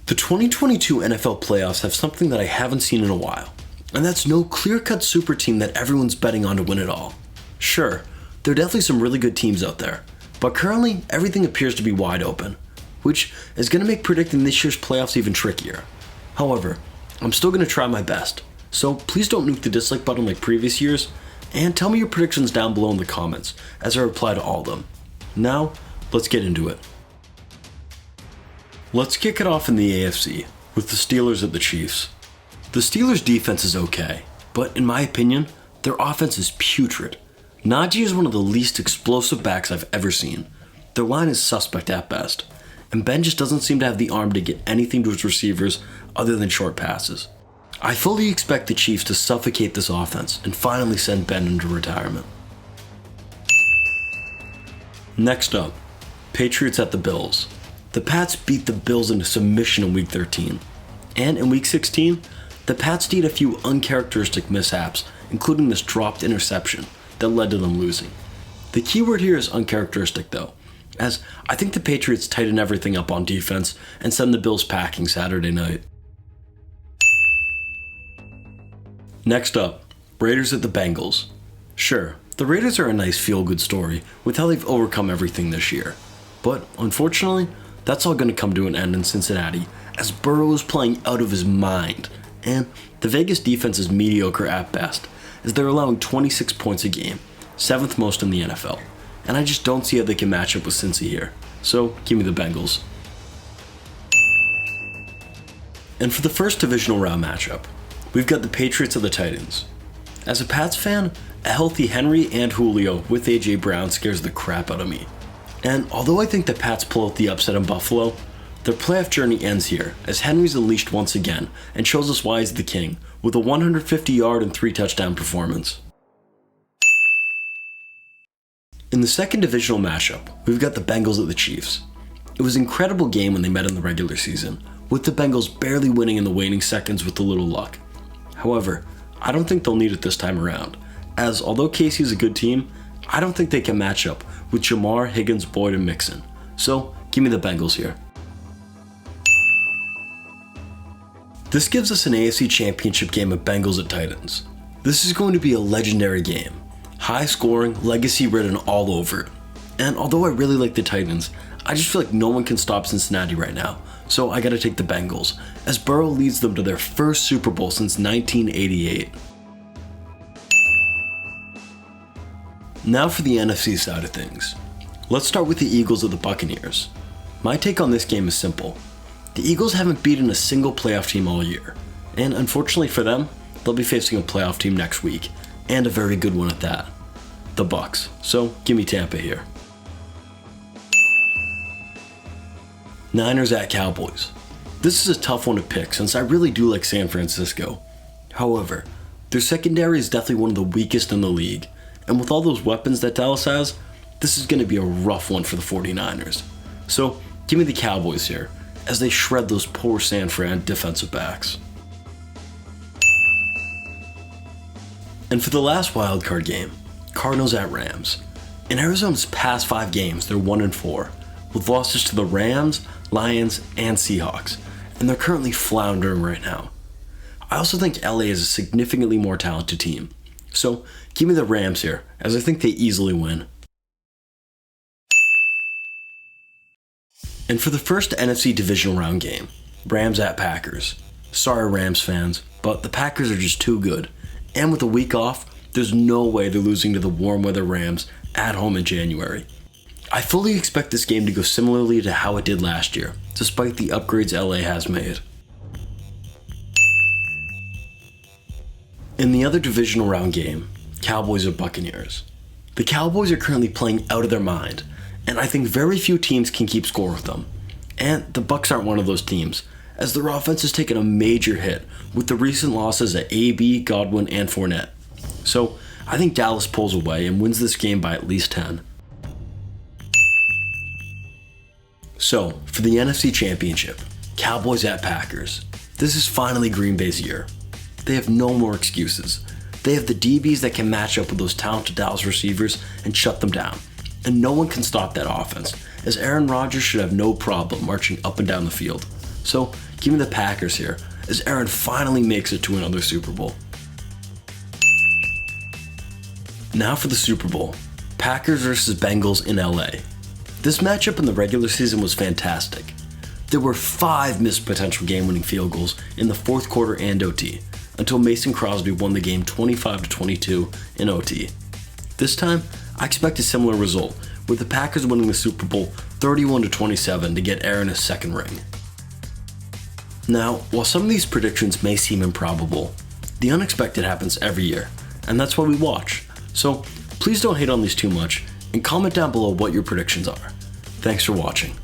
The 2022 NFL playoffs have something that I haven't seen in a while, and that's no clear-cut super team that everyone's betting on to win it all. Sure, there are definitely some really good teams out there, but currently everything appears to be wide open, which is going to make predicting this year's playoffs even trickier. However, I'm still going to try my best, so please don't nuke the dislike button like previous years, and tell me your predictions down below in the comments as I reply to all of them. Now, let's get into it. Let's kick it off in the AFC with the Steelers at the Chiefs. The Steelers' defense is okay, but in my opinion, their offense is putrid. Najee is one of the least explosive backs I've ever seen. Their line is suspect at best, and Ben just doesn't seem to have the arm to get anything to his receivers other than short passes. I fully expect the Chiefs to suffocate this offense and finally send Ben into retirement. Next up, Patriots at the Bills. The Pats beat the Bills into submission in Week 13. And in Week 16, the Pats did a few uncharacteristic mishaps, including this dropped interception that led to them losing. The key word here is uncharacteristic though, as I think the Patriots tighten everything up on defense and send the Bills packing Saturday night. Next up, Raiders at the Bengals. Sure, the Raiders are a nice feel-good story with how they've overcome everything this year, but unfortunately, that's all going to come to an end in Cincinnati as Burrow is playing out of his mind, and the Vegas defense is mediocre at best as they're allowing 26 points a game, 7th most in the NFL, and I just don't see how they can match up with Cincy here, so give me the Bengals. And for the first divisional round matchup, we've got the Patriots at the Titans. As a Pats fan, a healthy Henry and Julio with AJ Brown scares the crap out of me. And although I think the Pats pull out the upset in Buffalo, their playoff journey ends here as Henry's unleashed once again and shows us why he's the king with a 150-yard and 3-touchdown performance. In the second divisional matchup, we've got the Bengals at the Chiefs. It was an incredible game when they met in the regular season, with the Bengals barely winning in the waning seconds with a little luck. However, I don't think they'll need it this time around, as although KC's a good team, I don't think they can match up with Jamar, Higgins, Boyd, and Mixon. So, give me the Bengals here. This gives us an AFC Championship game of Bengals at Titans. This is going to be a legendary game. High scoring, legacy ridden all over it. And although I really like the Titans, I just feel like no one can stop Cincinnati right now. So I gotta take the Bengals, as Burrow leads them to their first Super Bowl since 1988. Now for the NFC side of things. Let's start with the Eagles of the Buccaneers. My take on this game is simple. The Eagles haven't beaten a single playoff team all year, and unfortunately for them, they'll be facing a playoff team next week, and a very good one at that. The Bucs. So give me Tampa here. Niners at Cowboys. This is a tough one to pick since I really do like San Francisco. However, their secondary is definitely one of the weakest in the league, and with all those weapons that Dallas has, this is going to be a rough one for the 49ers. So give me the Cowboys here, as they shred those poor San Fran defensive backs. And for the last wildcard game, Cardinals at Rams. In Arizona's past 5 games, they're 1-4, with losses to the Rams, Lions, and Seahawks, and they're currently floundering right now. I also think LA is a significantly more talented team, so give me the Rams here, as I think they easily win. And for the first NFC Divisional Round game, Rams at Packers. Sorry Rams fans, but the Packers are just too good, and with a week off, there's no way they're losing to the warm weather Rams at home in January. I fully expect this game to go similarly to how it did last year, despite the upgrades LA has made. In the other divisional round game, Cowboys or Buccaneers. The Cowboys are currently playing out of their mind, and I think very few teams can keep score with them. And the Bucs aren't one of those teams, as their offense has taken a major hit with the recent losses at AB, Godwin, and Fournette. So I think Dallas pulls away and wins this game by at least 10. So, for the NFC Championship, Cowboys at Packers. This is finally Green Bay's year. They have no more excuses. They have the DBs that can match up with those talented Dallas receivers and shut them down. And no one can stop that offense, as Aaron Rodgers should have no problem marching up and down the field. So, Give me the Packers here, as Aaron finally makes it to another Super Bowl. Now for the Super Bowl, Packers versus Bengals in LA. This matchup in the regular season was fantastic. There were 5 missed potential game-winning field goals in the fourth quarter and OT, until Mason Crosby won the game 25-22 in OT. This time, I expect a similar result, with the Packers winning the Super Bowl 31-27 to get Aaron his second ring. Now, while some of these predictions may seem improbable, the unexpected happens every year, and that's why we watch. So please don't hate on these too much, and comment down below what your predictions are. Thanks for watching.